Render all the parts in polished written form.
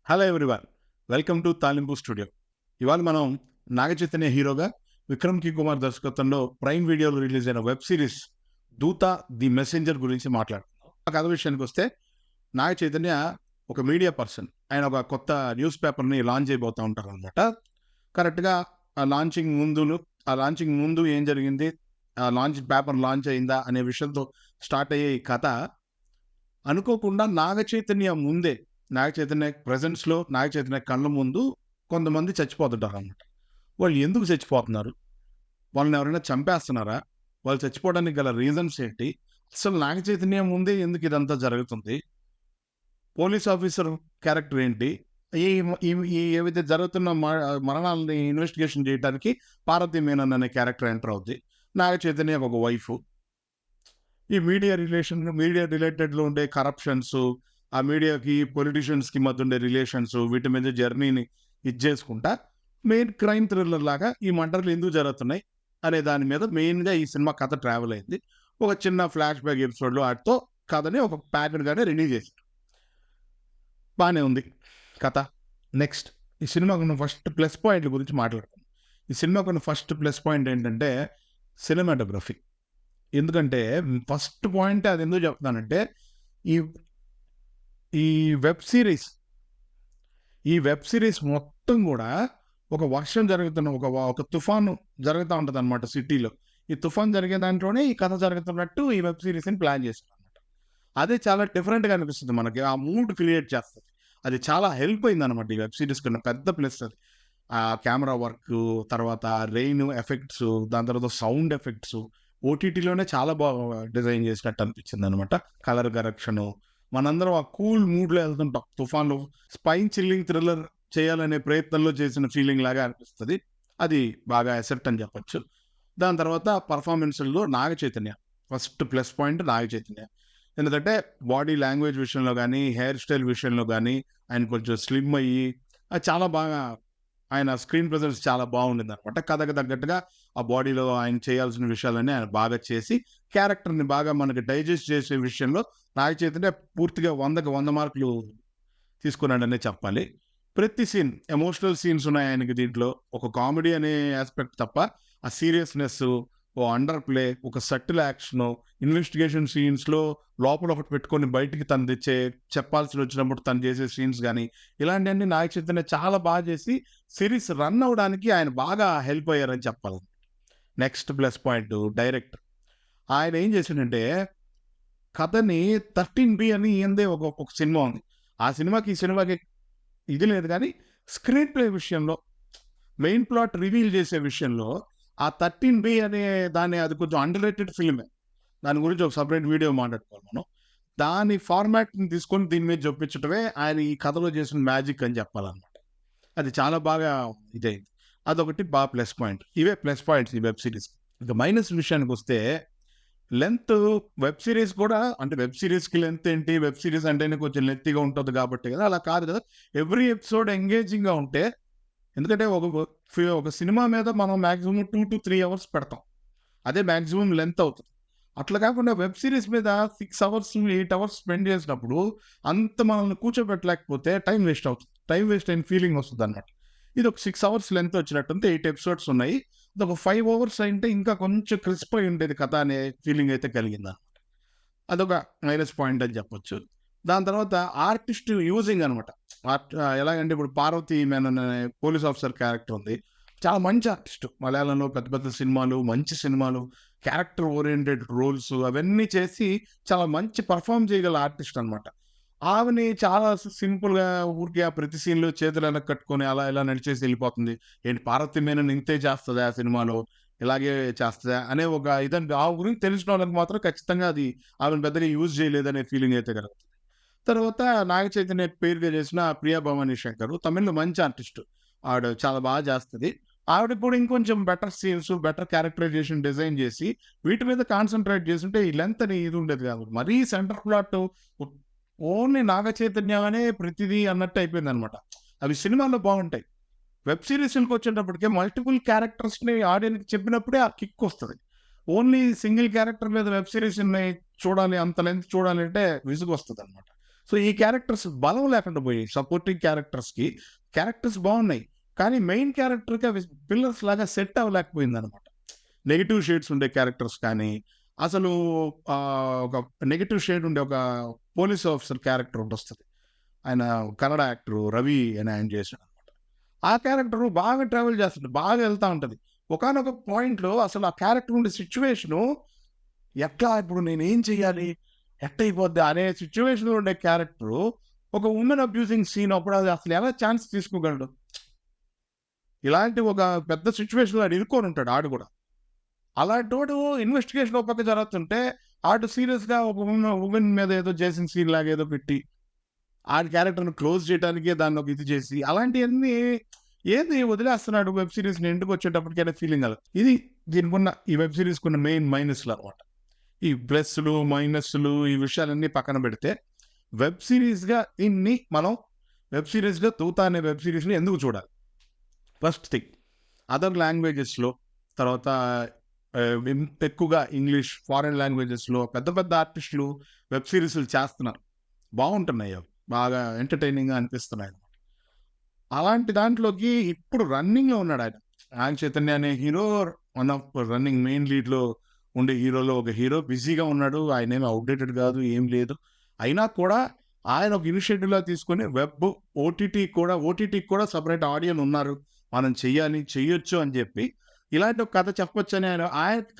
Hello everyone, welcome to తాలింపు studio. ఇవాళ మనం నాగచైతన్య హీరోగా విక్రమ్ కి కుమార్ దర్శకత్వంలో ప్రైమ్ వీడియోలో రిలీజ్ అయిన వెబ్ సిరీస్ దూత ది మెసెంజర్ గురించి మాట్లాడుతున్నాం. ఆ కథ విషయానికి వస్తే నాగచైతన్య ఒక మీడియా పర్సన్. ఆయన ఒక కొత్త న్యూస్ పేపర్ని లాంచ్ చేయబోతూ ఉంటారు అనమాట. కరెక్ట్గా ఆ లాంచింగ్ ముందు ఏం జరిగింది, ఆ పేపర్ లాంచ్ అయిందా అనే విషయంతో స్టార్ట్ అయ్యే ఈ కథ అనుకోకుండా నాగచైతన్య ప్రెజెన్స్లో నాగచైతన్య కళ్ళ ముందు కొంతమంది చచ్చిపోతుంటారు అన్నమాట. వాళ్ళు ఎందుకు చచ్చిపోతున్నారు, వాళ్ళని ఎవరైనా చంపేస్తున్నారా, వాళ్ళు చచ్చిపోవడానికి గల రీజన్స్ ఏంటి, అసలు నాగచైతన్య ముందే ఎందుకు ఇదంతా జరుగుతుంది, పోలీస్ ఆఫీసర్ క్యారెక్టర్ ఏంటి, ఈ ఈ ఏవైతే జరుగుతున్న మరణాలని ఇన్వెస్టిగేషన్ చేయడానికి పార్వతీ మేనన్ అనే క్యారెక్టర్ ఎంటర్ అవుద్ది. నాగచైతన్య ఒక వైఫ్. ఈ మీడియా రిలేటెడ్లో ఉండే కరప్షన్స్, ఆ మీడియాకి పొలిటీషియన్స్కి మధ్య ఉండే రిలేషన్స్, వీటి మీద జర్నీని చేసుకుంటా మెయిన్ క్రైమ్ థ్రిల్లర్ లాగా ఈ మర్డర్లు ఎందుకు జరుగుతున్నాయి అనే దాని మీద మెయిన్గా ఈ సినిమా కథ ట్రావెల్ అయింది. ఒక చిన్న ఫ్లాష్ బ్యాక్ ఎపిసోడ్లో వాటితో కథని ఒక ప్యాటర్న్గానే రిలీజ్ చేశారు. బాగానే ఉంది కథ. నెక్స్ట్, ఈ సినిమాకు ఉన్న ఫస్ట్ ప్లస్ పాయింట్ల గురించి మాట్లాడుతాం. ఈ సినిమాకు ఉన్న ఫస్ట్ ప్లస్ పాయింట్ ఏంటంటే సినిమాటోగ్రఫీ. ఎందుకంటే ఫస్ట్ పాయింట్ అది ఎందుకు చెప్తానంటే, ఈ ఈ వెబ్ సిరీస్ మొత్తం కూడా ఒక వర్షం జరుగుతున్న ఒక తుఫాను జరుగుతూ ఉంటుంది అనమాట సిటీలో. ఈ తుఫాన్ జరిగే దాంట్లోనే ఈ కథ జరుగుతున్నట్టు ఈ వెబ్ సిరీస్ని ప్లాన్ చేస్తారు అనమాట. అదే చాలా డిఫరెంట్గా అనిపిస్తుంది మనకి, ఆ మూడ్ క్రియేట్ చేస్తుంది. అది చాలా హెల్ప్ అయింది అనమాట ఈ వెబ్ సిరీస్ కన్నా పెద్ద ప్లస్ అది. ఆ కెమెరా వర్క్, తర్వాత రెయిన్ ఎఫెక్ట్స్, దాని తర్వాత సౌండ్ ఎఫెక్ట్స్ ఓటీటీలోనే చాలా బాగా డిజైన్ చేసినట్టు అనిపించింది అనమాట. కలర్ కరెక్షను, మనందరం ఆ కూల్ మూడ్లో వెళ్తుంటాం. తుఫాన్లో స్పైన్ చిల్లింగ్ థ్రిల్లర్ చేయాలనే ప్రయత్నంలో చేసిన ఫీలింగ్ లాగా అనిపిస్తుంది. అది బాగా ఎసెప్ట్ అని చెప్పచ్చు. దాని తర్వాత పర్ఫార్మెన్స్లో Naga Chaitanya first plus point. Naga Chaitanya ఎందుకంటే బాడీ లాంగ్వేజ్ విషయంలో కానీ, హెయిర్ స్టైల్ విషయంలో కానీ ఆయన కొంచెం స్లిమ్ అయ్యి అది చాలా బాగా, ఆయన స్క్రీన్ ప్రెజెన్స్ చాలా బాగుండింది అనమాట. కథకు తగ్గట్టుగా ఆ బాడీలో ఆయన చేయాల్సిన విషయాలన్నీ ఆయన బాగా చేసి క్యారెక్టర్ని బాగా మనకి డైజెస్ట్ చేసే విషయంలో నాగచైతన్య పూర్తిగా 100కి 100 మార్కులు తీసుకున్నాడనే చెప్పాలి. ప్రతి సీన్ ఎమోషనల్ సీన్స్ ఉన్నాయి ఆయనకి దీంట్లో. ఒక కామెడీ అనే ఆస్పెక్ట్ తప్ప ఆ సీరియస్నెస్, ఓ అండర్ ప్లే, ఒక సటిల్ యాక్షను, ఇన్వెస్టిగేషన్ సీన్స్లో లోపల ఒకటి పెట్టుకొని బయటికి తను చెప్పాల్సి వచ్చినప్పుడు తను చేసే సీన్స్ కానీ, ఇలాంటివన్నీ నాగచైతన్య చాలా బాగా చేసి సిరీస్ రన్ అవ్వడానికి ఆయన బాగా హెల్ప్ అయ్యారని చెప్పాలి. Next plus point director. ఆయన ఏం చేసిండంటే కథని 13B అని ఏందే ఒక సినిమా ఉంది. ఆ సినిమాకి ఈ సినిమాకి ఇది లేదు, కానీ స్క్రీన్ ప్లే విషయంలో, మెయిన్ ప్లాట్ రివీల్ చేసే విషయంలో ఆ 13B అనే అది కొంచెం అండర్ రేటెడ్ ఫిల్మే. దాని గురించి ఒక సపరేట్ వీడియో మాట్లాడుకోవాలి మనం. దాని ఫార్మాట్ని తీసుకొని దీని మీద చూపించడమే ఆయన ఈ కథలో చేసిన మ్యాజిక్ అని చెప్పాలన్నమాట. అది చాలా బాగా ఇదైంది. అదొకటి బాగా ప్లస్ పాయింట్. ఇవే ప్లస్ పాయింట్స్ ఈ వెబ్ సిరీస్. ఇక మైనస్ విషయానికి వస్తే లెంత్. వెబ్ సిరీస్ కూడా అంటే వెబ్ సిరీస్కి లెంత్ ఏంటి, వెబ్ సిరీస్ అంటేనే కొంచెం లెంత్గా ఉంటుంది కాబట్టి కదా, అలా కాదు కదా. ఎవ్రీ ఎపిసోడ్ ఎంగేజింగ్గా ఉంటే, ఎందుకంటే ఒక సినిమా మీద మనం మ్యాక్సిమం 2 to 3 అవర్స్ పెడతాం, అదే మ్యాక్సిమం లెంత్ అవుతుంది. అట్లా కాకుండా వెబ్ సిరీస్ మీద 6 అవర్స్ 8 అవర్స్ స్పెండ్ చేసినప్పుడు అంత మనల్ని కూర్చోబెట్టలేకపోతే టైం వేస్ట్ అవుతుంది. టైం వేస్ట్ అయిన ఫీలింగ్ వస్తుంది అన్నమాట. ఇది ఒక 6 అవర్స్ లెంత్ వచ్చినట్టుంటే 8 ఎపిసోడ్స్ ఉన్నాయి. ఇది ఒక 5 అవర్స్ అంటే ఇంకా కొంచెం క్రిస్ప్ అయి ఉండేది కథ అనే ఫీలింగ్ అయితే కలిగింది అనమాట. అదొక మైనస్ పాయింట్ అని చెప్పొచ్చు. దాని తర్వాత ఆర్టిస్ట్ యూజింగ్ అనమాట. ఎలాగంటే ఇప్పుడు పార్వతీ మేనన్ అనే పోలీస్ ఆఫీసర్ క్యారెక్టర్ ఉంది. చాలా మంచి ఆర్టిస్ట్. మలయాళంలో పెద్ద పెద్ద సినిమాలు, మంచి సినిమాలు, క్యారెక్టర్ ఓరియంటెడ్ రోల్స్ అవన్నీ చేసి చాలా మంచి పర్ఫామ్ చేయగల ఆర్టిస్ట్ అనమాట. ఆమెని చాలా సింపుల్గా ఊరికే ఆ ప్రతి సీన్లో చేతులు వెనక కట్టుకొని అలా ఇలా నడిచేసి వెళ్ళిపోతుంది. ఏంటి పార్వతీ మేనన్ ఇంతే చేస్తుందా ఆ సినిమాలో, ఇలాగే చేస్తుందా అనే ఒక ఇదండి. ఆ గురించి తెలిసిన వాళ్ళకి మాత్రం ఖచ్చితంగా అది ఆమెను పెద్దగా యూజ్ చేయలేదనే ఫీలింగ్ అయితే కలుగుతుంది. తర్వాత నాగచైతన్య పేరుగా చేసిన ప్రియా భవానీ శంకర్ తమిళ్లో మంచి ఆర్టిస్ట్. ఆవిడ చాలా బాగా చేస్తుంది. ఆవిడ కూడా ఇంకొంచెం better scenes, better characterisation design చేసి వీటి మీద కాన్సన్ట్రేట్ చేస్తుంటే ఈ లెంత్ అని ఇది ఉండేది కాదు. మరీ సెంటర్ ప్లాట్ ఓన్లీ నాగచైతన్య అనే ప్రతిదీ అన్నట్టు అయిపోయింది అనమాట. అవి సినిమాల్లో బాగుంటాయి. వెబ్ సిరీస్కి వచ్చేటప్పటికే మల్టిపుల్ క్యారెక్టర్స్ని ఆడియన్స్కి చెప్పినప్పుడే ఆ కిక్ వస్తుంది. ఓన్లీ సింగిల్ క్యారెక్టర్ మీద వెబ్ సిరీస్ని చూడాలి, అంత లెంత్ చూడాలి అంటే విసుగు వస్తుంది అనమాట. సో ఈ క్యారెక్టర్స్ బలం లేకుండా పోయాయి. సపోర్టింగ్ క్యారెక్టర్స్ బాగున్నాయి, కానీ మెయిన్ క్యారెక్టర్‌కి అవి పిల్లర్స్ లాగా సెట్ అవ్వలేకపోయిందనమాట. నెగెటివ్ షేడ్స్ ఉండే క్యారెక్టర్స్ కానీ, అసలు ఒక నెగెటివ్ షేడ్ ఉండే ఒక పోలీస్ ఆఫీసర్ క్యారెక్టర్ ఒకటొస్తది. ఆయన కన్నడ యాక్టరు 'రవి' అని ఆయన చేశాడనమాట. ఆ క్యారెక్టరు బాగా ట్రావెల్ చేస్తుంటది. బాగా ఎళ్తా ఉంటది. ఒకానొక పాయింట్‌లో అసలు ఆ క్యారెక్టర్ ఉండే సిట్యుయేషను ఎట్లా ఇప్పుడు నేనేం చెయ్యాలి? ఎట్టయిపోద్ది అనే సిట్యుయేషన్‌లో ఉండే క్యారెక్టరు ఒక వుమెన్ అబ్యూజింగ్ సీన్ అప్పుడు అది అసలు ఎలా ఛాన్స్ తీసుకోగలడు? ఇలాంటి ఒక పెద్ద సిట్యుయేషన్‌లో ఆడు ఇరుక్కొనుంటాడు ఆడు గూడా. అలాంటోడు ఇన్వెస్టిగేషన్ ఒక పక్క జరుగుతుంటే, ఆడు సీరియస్‌గా ఒక వుమెన్ మీద ఏదో చేసిన సీన్ లాగా ఏదో పెట్టి, ఆడి క్యారెక్టర్‌ని క్లోజ్ చేయడానికే దాన్ని ఒక ఇది చేసి, అలాంటియన్నీ ఏంది వదిలేస్తున్నాడు వెబ్ సీరీస్‌ని ఇంటికొచ్చేటప్పటికి అనే ఫీలింగ్ కలదు. ఇది ఈ వెబ్ సీరీస్‌కున్న మెయిన్ మైనస్‌లనమాట. ఈ ప్లస్‌లు, మైనస్‌లు ఈ విషయాలన్నీ పక్కన పెడితే, వెబ్ సీరీస్‌గా వెబ్ సీరీస్‌గా 'దూత' అనే వెబ్ సీరీస్‌ని ఎందుకు చూడాలి? ఫస్ట్ థింగ్, అదర్ లాంగ్వేజెస్‌లో తర్వాత ఎక్కువగా ఇంగ్లీష్, ఫారెన్ లాంగ్వేజెస్‌లో పెద్ద పెద్ద ఆర్టిస్టులు వెబ్ సీరీస్‌లు చేస్తున్నారు. బాగుంటున్నాయి అవి. బాగా ఎంటర్‌టైనింగ్‌గా అనిపిస్తున్నాయి. అలాంటి దాంట్లోకి ఇప్పుడు రన్నింగ్‌లో ఉన్నాడు ఆయన. 'నాగ చైతన్య' అనే hero one of running main లీడ్‌లో ఉండే హీరోలో ఒక హీరో. బిజీగా ఉన్నాడు. ఆయనేమి ఔట్‌డేటెడ్ కాదు, ఏం లేదు. అయినా కూడా ఆయన ఒక ఇనిషియేటివ్‌లా తీసుకొని ఓటీటీకి కూడా సెపరేట్ ఆడియన్ ఉన్నారు. మనం చెయ్యొచ్చు అని చెప్పి ఇలాంటి ఒక కథ చెప్పొచ్చని ఆయన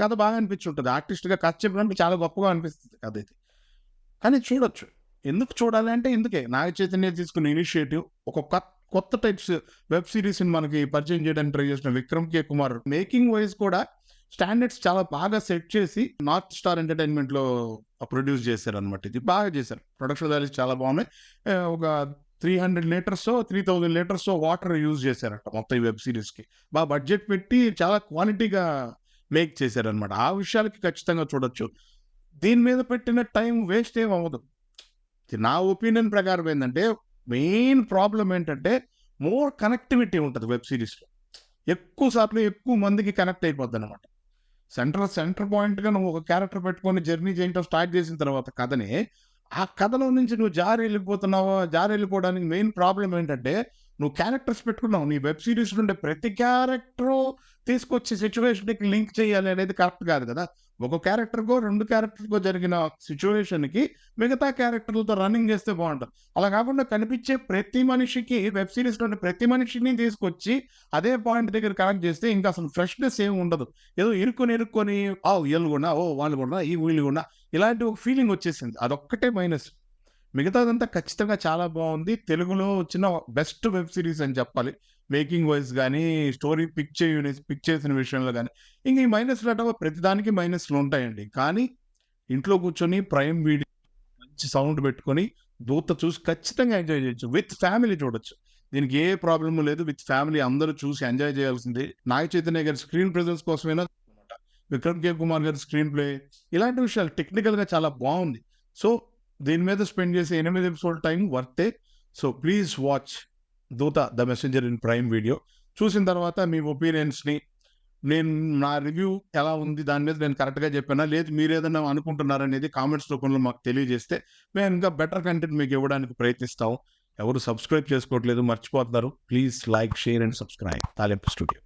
కథ బాగా అనిపించుంటది. ఆర్టిస్ట్‌గా కథ చెప్పడానికి చాలా గొప్పగా అనిపిస్తది కథ ఇది. కానీ చూడొచ్చు. ఎందుకు చూడాలి అంటే ఇందుకే. 'నాగ చైతన్య' తీసుకున్న ఇనిషియేటివ్ ఒక కొత్త టైప్స్ వెబ్ సీరీస్‌ని మనకి పరిచయం చేయడానికి ట్రై చేసిన 'విక్రమ్ కే కుమార్' మేకింగ్ వైస్ కూడా స్టాండర్డ్స్ చాలా బాగా సెట్ చేసి నార్త్ స్టార్ ఎంటర్‌టైన్‌మెంట్‌లో ప్రొడ్యూస్ చేశారనమాట. ఇది బాగా చేశారు. ప్రొడక్షన్ వాల్యూస్ చాలా బాగున్నాయి. ఒక 300 లీటర్సో, 3000 లీటర్సో వాటర్ యూజ్ చేశారంట మొత్తం ఈ వెబ్ సీరీస్‌కి. బడ్జెట్ పెట్టి చాలా క్వాలిటీగా మేక్ చేశారనమాట. ఆ విషయాలకి ఖచ్చితంగా చూడొచ్చు. దీని మీద పెట్టిన టైం వేస్ట్ ఏమి అవ్వదు. నా ఒపీనియన్ ప్రకారం ఏందంటే, మెయిన్ ప్రాబ్లమ్ ఏంటంటే, మోర్ కనెక్టివిటీ ఉంటది వెబ్ సీరీస్‌లో. ఎక్కువ సార్లు ఎక్కువ మందికి కనెక్ట్ అయిపోద్దనమాట. సెంటర్ పాయింట్‌గా నువ్వు ఒక క్యారెక్టర్ పెట్టుకొని జర్నీ చేయటం స్టార్ట్ చేసిన తర్వాత కథని, ఆ కథలో నుంచి నువ్వు జారెళ్ళిపోవడానికి మెయిన్ ప్రాబ్లమ్ ఏంటంటే, నువ్వు క్యారెక్టర్స్ పెట్టుకున్నావు. నీ వెబ్ సీరీస్‌లో ఉండే ప్రతి క్యారెక్టరు తీసుకొచ్చి సిట్యుయేషన్‌కి లింక్ చేయాలి అనేది కరెక్ట్ కాదు కదా! ఒక క్యారెక్టర్‌కో, 2 క్యారెక్టర్‌కో జరిగిన సిట్యుయేషన్‌కి మిగతా క్యారెక్టర్లతో రన్నింగ్ చేస్తే బావుంటది. అలా కాకుండా కనిపించే ప్రతి మనిషికి వెబ్ సీరీస్‌లోని ప్రతి మనిషిని తీసుకొచ్చి అదే పాయింట్ దగ్గర కనెక్ట్ చేస్తే ఇంకా అసలు ఫ్రెష్‌నెస్ ఏమి ఉండదు. ఏదో ఇరుక్కొని ఈళ్ళు కూడా, వాళ్ళు కూడా, వీళ్ళు కూడా ఇలాంటి ఒక ఫీలింగ్ వచ్చేసింది. అదొక్కటే మైనస్. మిగతాదంతా ఖచ్చితంగా చాలా బావుంది. తెలుగులో వచ్చిన బెస్ట్ వెబ్ సీరీస్ అని చెప్పాలి. మేకింగ్ వైస్ గానీ, స్టోరీ పిక్ చేసిన విషయంలో గానీ. ఇంక ఈ మైనస్‌లు ప్రతిదానికి మైనస్‌లు ఉంటాయండి. కానీ ఇంట్లో కూర్చొని ప్రైమ్ వీడియో మంచి సౌండ్ పెట్టుకొని 'దూత' చూసి ఖచ్చితంగా ఎంజాయ్ చేయొచ్చు. విత్ ఫ్యామిలీ చూడొచ్చు. దీనికి ఏ ప్రాబ్లమ్ లేదు. విత్ ఫ్యామిలీ అందరూ చూసి ఎంజాయ్ చేయాల్సిందే. 'నాగ చైతన్య' గారి స్క్రీన్ ప్రెజెన్స్ కోసమైనా, 'విక్రమ్ కే కుమార్' గారి స్క్రీన్ ప్లే ఇలాంటి విషయాలు టెక్నికల్‌గా చాలా బావుంది. సో, దీని మీద స్పెండ్ చేసే 8 ఎపిసోడ్ టైం వర్తే. So, please watch 'Dhootha the messenger' in Prime Video. చూసిన తర్వాత మీ ఒపీనియన్స్‌ని నా రివ్యూ ఎలా ఉంది? దాని మీద నేను కరెక్ట్‌గా చెప్పానా? లేదు మీరేదన్నా అనుకుంటున్నారనేది కామెంట్స్ రూపంలో మాకు తెలియజేస్తే, మేము ఇంకా బెటర్ కంటెంట్ మీకు ఇవ్వడానికి ప్రయత్నిస్తాం. ఎవరు సబ్స్క్రైబ్ చేసుకోవట్లేదు, మర్చిపోతున్నారు. Please like, share and subscribe. తాలింపు స్టూడియో.